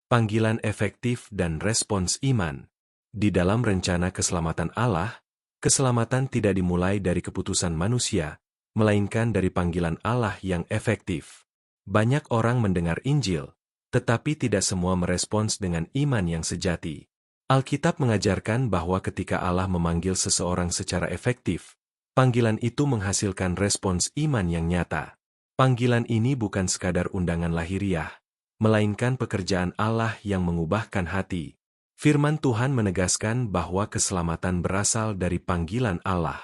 Panggilan efektif dan respons iman. Di dalam rencana keselamatan Allah, keselamatan tidak dimulai dari keputusan manusia, melainkan dari panggilan Allah yang efektif. Banyak orang mendengar Injil, tetapi tidak semua merespons dengan iman yang sejati. Alkitab mengajarkan bahwa ketika Allah memanggil seseorang secara efektif, panggilan itu menghasilkan respons iman yang nyata. Panggilan ini bukan sekadar undangan lahiriah, melainkan pekerjaan Allah yang mengubahkan hati. Firman Tuhan menegaskan bahwa keselamatan berasal dari panggilan Allah.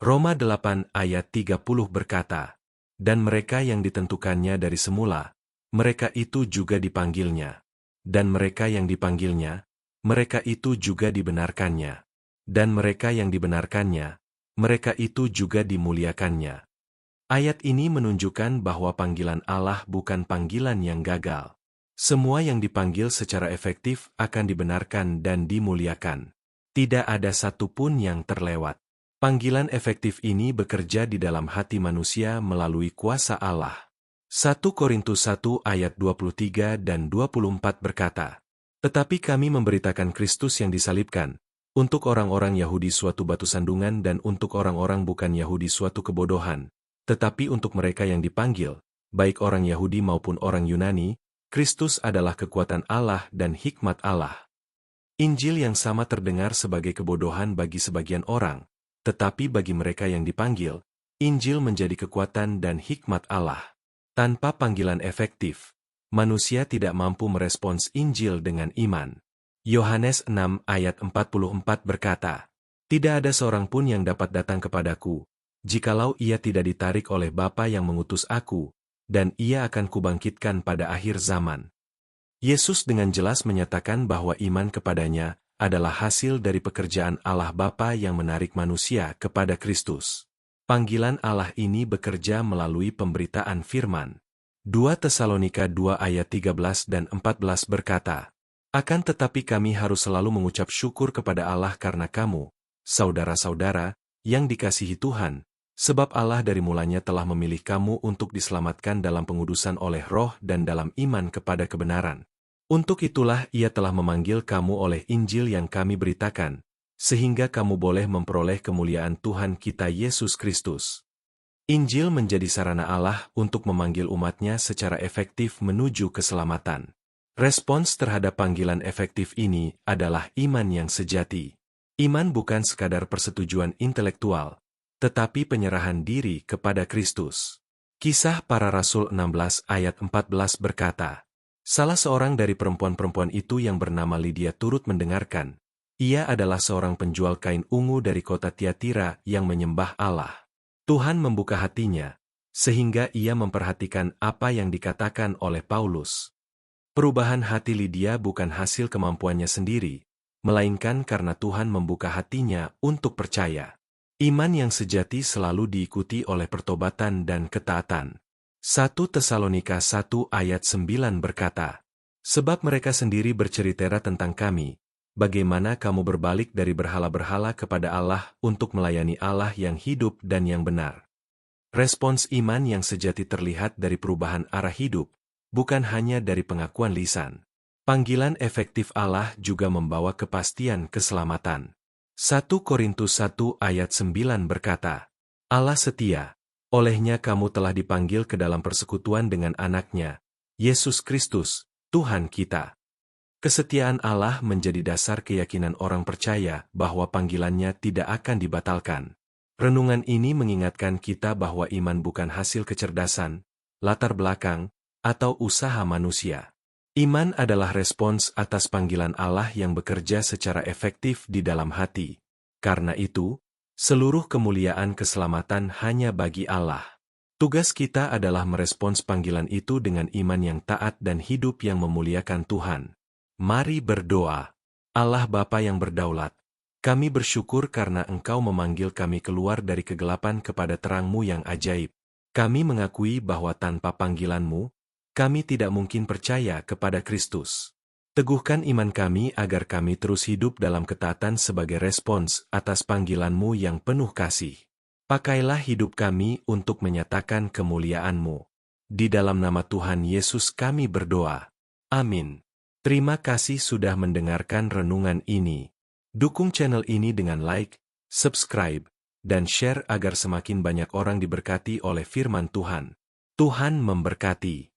Roma 8 ayat 30 berkata, "Dan mereka yang ditentukannya dari semula, mereka itu juga dipanggilnya. Dan mereka yang dipanggilnya, mereka itu juga dibenarkannya. Dan mereka yang dibenarkannya, mereka itu juga dimuliakannya." Ayat ini menunjukkan bahwa panggilan Allah bukan panggilan yang gagal. Semua yang dipanggil secara efektif akan dibenarkan dan dimuliakan. Tidak ada satupun yang terlewat. Panggilan efektif ini bekerja di dalam hati manusia melalui kuasa Allah. 1 Korintus 1 ayat 23 dan 24 berkata, "Tetapi kami memberitakan Kristus yang disalibkan, untuk orang-orang Yahudi suatu batu sandungan dan untuk orang-orang bukan Yahudi suatu kebodohan. Tetapi untuk mereka yang dipanggil, baik orang Yahudi maupun orang Yunani, Kristus adalah kekuatan Allah dan hikmat Allah." Injil yang sama terdengar sebagai kebodohan bagi sebagian orang, tetapi bagi mereka yang dipanggil, Injil menjadi kekuatan dan hikmat Allah. Tanpa panggilan efektif, manusia tidak mampu merespons Injil dengan iman. Yohanes 6 ayat 44 berkata, "Tidak ada seorang pun yang dapat datang kepadaku, jikalau ia tidak ditarik oleh Bapa yang mengutus aku, dan ia akan kubangkitkan pada akhir zaman." Yesus dengan jelas menyatakan bahwa iman kepadanya adalah hasil dari pekerjaan Allah Bapa yang menarik manusia kepada Kristus. Panggilan Allah ini bekerja melalui pemberitaan firman. 2 Tesalonika 2 ayat 13 dan 14 berkata, "Akan tetapi kami harus selalu mengucap syukur kepada Allah karena kamu, saudara-saudara, yang dikasihi Tuhan, sebab Allah dari mulanya telah memilih kamu untuk diselamatkan dalam pengudusan oleh Roh dan dalam iman kepada kebenaran. Untuk itulah Ia telah memanggil kamu oleh Injil yang kami beritakan, sehingga kamu boleh memperoleh kemuliaan Tuhan kita Yesus Kristus." Injil menjadi sarana Allah untuk memanggil umatnya secara efektif menuju keselamatan. Respons terhadap panggilan efektif ini adalah iman yang sejati. Iman bukan sekadar persetujuan intelektual, tetapi penyerahan diri kepada Kristus. Kisah Para Rasul 16 ayat 14 berkata, "Salah seorang dari perempuan-perempuan itu yang bernama Lydia turut mendengarkan. Ia adalah seorang penjual kain ungu dari kota Tiatira yang menyembah Allah. Tuhan membuka hatinya, sehingga ia memperhatikan apa yang dikatakan oleh Paulus." Perubahan hati Lydia bukan hasil kemampuannya sendiri, melainkan karena Tuhan membuka hatinya untuk percaya. Iman yang sejati selalu diikuti oleh pertobatan dan ketaatan. 1 Tesalonika 1 ayat 9 berkata, "Sebab mereka sendiri bercerita tentang kami, bagaimana kamu berbalik dari berhala-berhala kepada Allah untuk melayani Allah yang hidup dan yang benar." Respons iman yang sejati terlihat dari perubahan arah hidup, bukan hanya dari pengakuan lisan. Panggilan efektif Allah juga membawa kepastian keselamatan. 1 Korintus 1 ayat 9 berkata, "Allah setia, olehnya kamu telah dipanggil ke dalam persekutuan dengan anaknya, Yesus Kristus, Tuhan kita." Kesetiaan Allah menjadi dasar keyakinan orang percaya bahwa panggilannya tidak akan dibatalkan. Renungan ini mengingatkan kita bahwa iman bukan hasil kecerdasan, latar belakang, atau usaha manusia. Iman adalah respons atas panggilan Allah yang bekerja secara efektif di dalam hati. Karena itu, seluruh kemuliaan keselamatan hanya bagi Allah. Tugas kita adalah merespons panggilan itu dengan iman yang taat dan hidup yang memuliakan Tuhan. Mari berdoa. Allah Bapa yang berdaulat, kami bersyukur karena Engkau memanggil kami keluar dari kegelapan kepada terang-Mu yang ajaib. Kami mengakui bahwa tanpa panggilan-Mu, kami tidak mungkin percaya kepada Kristus. Teguhkan iman kami agar kami terus hidup dalam ketaatan sebagai respons atas panggilan-Mu yang penuh kasih. Pakailah hidup kami untuk menyatakan kemuliaan-Mu. Di dalam nama Tuhan Yesus kami berdoa. Amin. Terima kasih sudah mendengarkan renungan ini. Dukung channel ini dengan like, subscribe, dan share agar semakin banyak orang diberkati oleh firman Tuhan. Tuhan memberkati.